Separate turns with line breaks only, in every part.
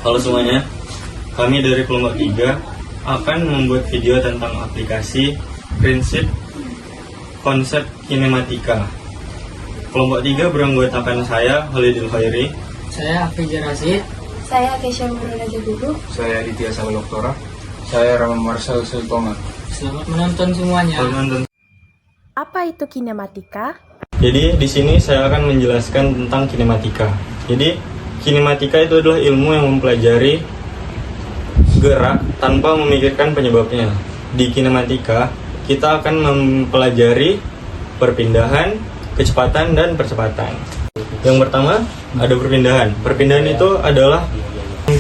Halo semuanya, kami dari kelompok 3 akan membuat video tentang aplikasi prinsip konsep kinematika. Kelompok 3 beranggotakan saya, Khalidil Khairi.
Saya Afija Rasid.
Saya Kesha Murnaja Guru.
Saya Ditya Saloktora. Saya Rahman Marcel Sultonga.
Selamat menonton semuanya.
Apa itu kinematika?
Jadi di sini saya akan menjelaskan tentang kinematika. Jadi kinematika itu adalah ilmu yang mempelajari gerak tanpa memikirkan penyebabnya. Di kinematika kita akan mempelajari perpindahan, kecepatan, dan percepatan. Yang pertama ada perpindahan. Perpindahan itu adalah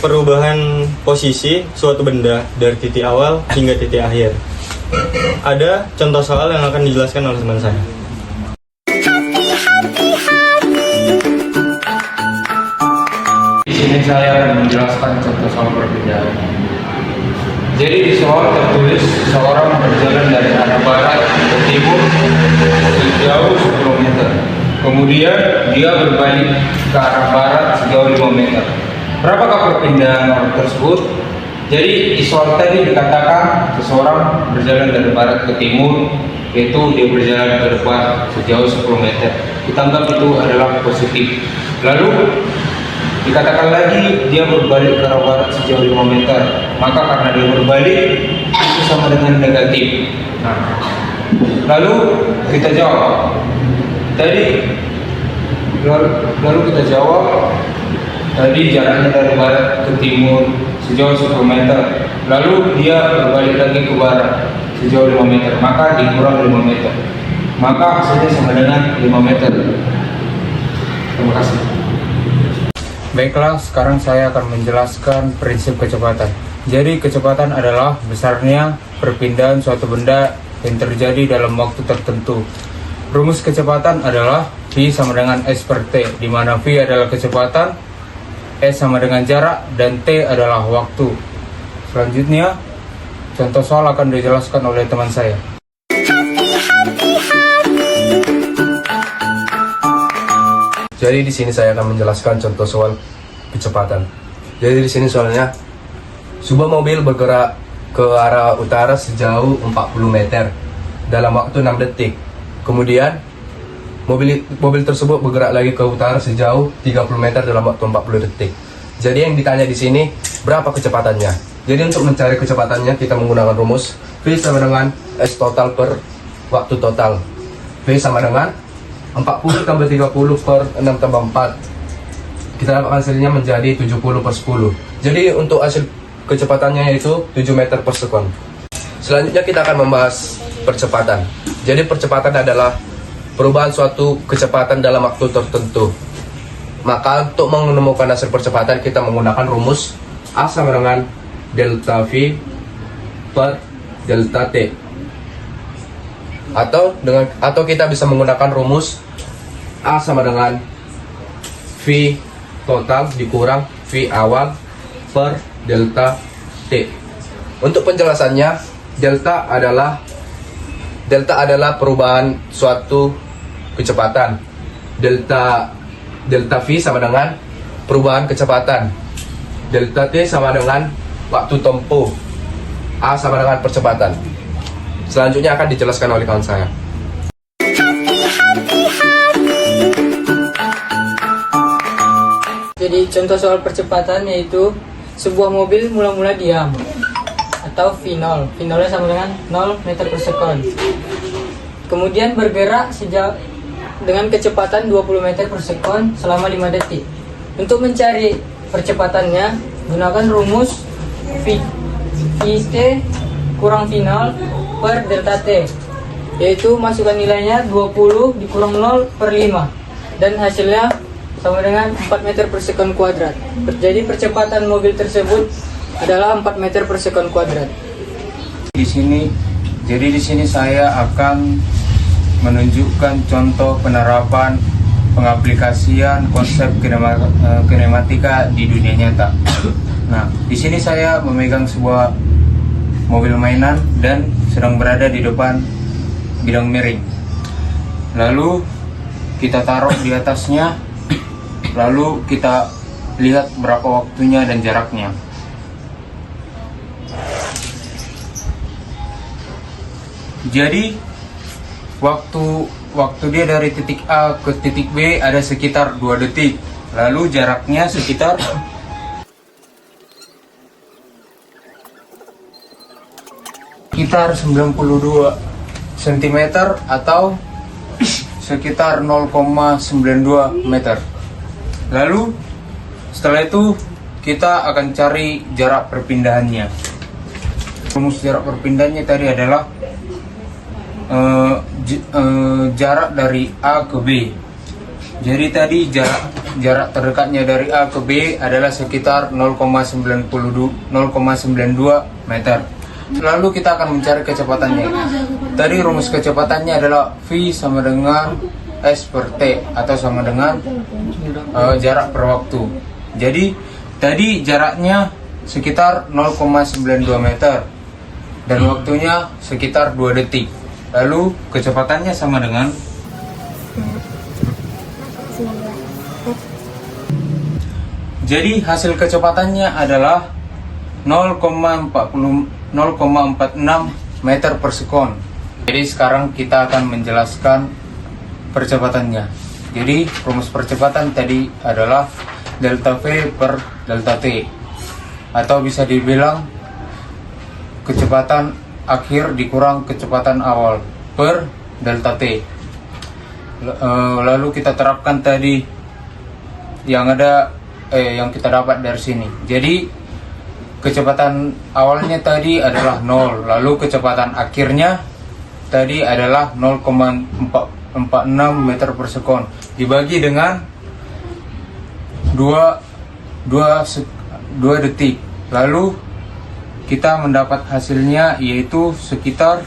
perubahan posisi suatu benda dari titik awal hingga titik akhir. Ada contoh soal yang akan dijelaskan oleh teman saya.
Di sini saya akan menjelaskan contoh soal perpindahan. Jadi di soal tertulis seorang berjalan dari arah barat ke timur sejauh 10 meter. Kemudian dia berbalik ke arah barat sejauh 5 meter. Berapakah perpindahan orang tersebut? Jadi di soal tadi dikatakan seseorang berjalan dari barat ke timur, yaitu dia berjalan ke depan sejauh 10 meter. Kita anggap itu adalah positif. Lalu dikatakan lagi dia berbalik ke arah barat sejauh 5 meter. Maka karena dia berbalik itu sama dengan negatif. Nah, lalu kita jawab. Lalu kita jawab. Tadi jaraknya dari barat ke timur sejauh 10 meter. Lalu dia berbalik lagi ke barat sejauh 5 meter. Maka dikurang 5 meter. Maka hasilnya sama dengan 5 meter. Terima kasih. Baiklah, sekarang saya akan menjelaskan prinsip kecepatan. Jadi kecepatan adalah besarnya perpindahan suatu benda yang terjadi dalam waktu tertentu. Rumus kecepatan adalah V sama dengan S per T, di mana V adalah kecepatan, S sama dengan jarak, dan T adalah waktu. Selanjutnya, contoh soal akan dijelaskan oleh teman saya.
Jadi di sini saya akan menjelaskan contoh soal kecepatan. Jadi di sini soalnya sebuah mobil bergerak ke arah utara sejauh 40 meter dalam waktu 6 detik. Kemudian mobil tersebut bergerak lagi ke utara sejauh 30 meter dalam waktu 40 detik. Jadi yang ditanya di sini berapa kecepatannya? Jadi untuk mencari kecepatannya kita menggunakan rumus V sama dengan S total per waktu total. V sama dengan 40 tambah 30 per 6 tambah 4. Kita dapatkan hasilnya menjadi 70 per 10. Jadi untuk hasil kecepatannya yaitu 7 meter per sekon. Selanjutnya kita akan membahas percepatan. Jadi percepatan adalah perubahan suatu kecepatan dalam waktu tertentu. Maka untuk menemukan hasil percepatan kita menggunakan rumus A sama dengan delta V per delta T. Atau kita bisa menggunakan rumus A sama dengan V total dikurang V awal per delta T. Untuk penjelasannya, delta adalah perubahan suatu kecepatan. Delta V sama dengan perubahan kecepatan. Delta T sama dengan waktu tempuh. A sama dengan percepatan. Selanjutnya akan dijelaskan oleh kawan saya.
Jadi contoh soal percepatan yaitu sebuah mobil mula-mula diam atau V0. V0-nya sama dengan 0 meter per sekon. Kemudian bergerak dengan kecepatan 20 meter per sekon selama 5 detik. Untuk mencari percepatannya, gunakan rumus VT kurang V0 per delta T, yaitu masukkan nilainya 20 dikurang 0 per 5, dan hasilnya sama dengan 4 meter per sekon kuadrat. Jadi percepatan mobil tersebut adalah 4 meter per sekon kuadrat.
Di sini saya akan menunjukkan contoh penerapan pengaplikasian konsep kinematika di dunia nyata. Nah, di sini saya memegang sebuah mobil mainan dan sedang berada di depan bidang miring. Lalu kita taruh di atasnya, lalu kita lihat berapa waktunya dan jaraknya. Jadi waktu dia dari titik A ke titik B ada sekitar 2 detik. Lalu jaraknya sekitar sekitar 92 cm atau sekitar 0,92 meter. Lalu setelah itu kita akan cari jarak perpindahannya. Rumus jarak perpindahannya tadi adalah jarak dari A ke B. Jadi tadi jarak terdekatnya dari A ke B adalah sekitar 0,92 meter. Lalu kita akan mencari kecepatannya. Tadi rumus kecepatannya adalah V sama dengan S per T atau sama dengan jarak per waktu. Jadi tadi jaraknya sekitar 0,92 meter dan waktunya sekitar 2 detik. Lalu kecepatannya sama dengan jadi hasil kecepatannya adalah 0,46 meter per sekon. Jadi sekarang kita akan menjelaskan percepatannya. Jadi rumus percepatan tadi adalah delta V per delta T, atau bisa dibilang kecepatan akhir dikurang kecepatan awal per delta T. Lalu kita terapkan tadi yang kita dapat dari sini. Jadi kecepatan awalnya tadi adalah 0, lalu kecepatan akhirnya tadi adalah 0,46 meter per sekon dibagi dengan 2 detik. Lalu kita mendapat hasilnya yaitu sekitar,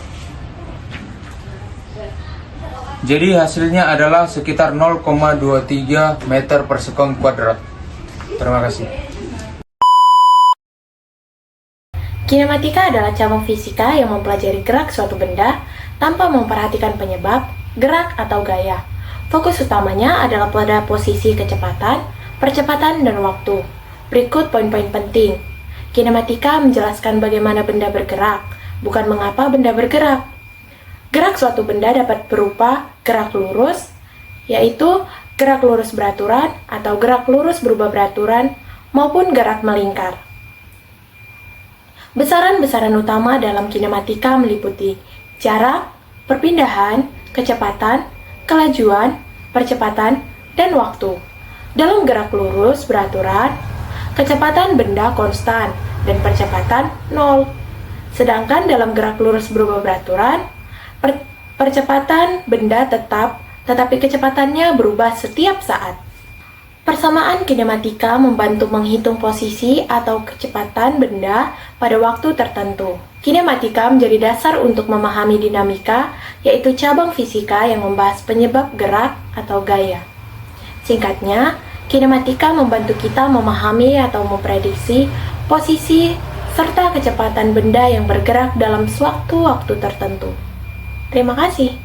jadi hasilnya adalah sekitar 0,23 meter per sekon kuadrat. Terima kasih.
Kinematika adalah cabang fisika yang mempelajari gerak suatu benda tanpa memperhatikan penyebab, gerak, atau gaya. Fokus utamanya adalah pada posisi kecepatan, percepatan, dan waktu. Berikut poin-poin penting. Kinematika menjelaskan bagaimana benda bergerak, bukan mengapa benda bergerak. Gerak suatu benda dapat berupa gerak lurus, yaitu gerak lurus beraturan atau gerak lurus berubah beraturan, maupun gerak melingkar. Besaran-besaran utama dalam kinematika meliputi jarak, perpindahan, kecepatan, kelajuan, percepatan, dan waktu. Dalam gerak lurus beraturan, kecepatan benda konstan dan percepatan 0. Sedangkan dalam gerak lurus berubah beraturan, percepatan benda tetap, tetapi kecepatannya berubah setiap saat. Persamaan kinematika membantu menghitung posisi atau kecepatan benda pada waktu tertentu. Kinematika menjadi dasar untuk memahami dinamika, yaitu cabang fisika yang membahas penyebab gerak atau gaya. Singkatnya, kinematika membantu kita memahami atau memprediksi posisi serta kecepatan benda yang bergerak dalam suatu waktu tertentu. Terima kasih.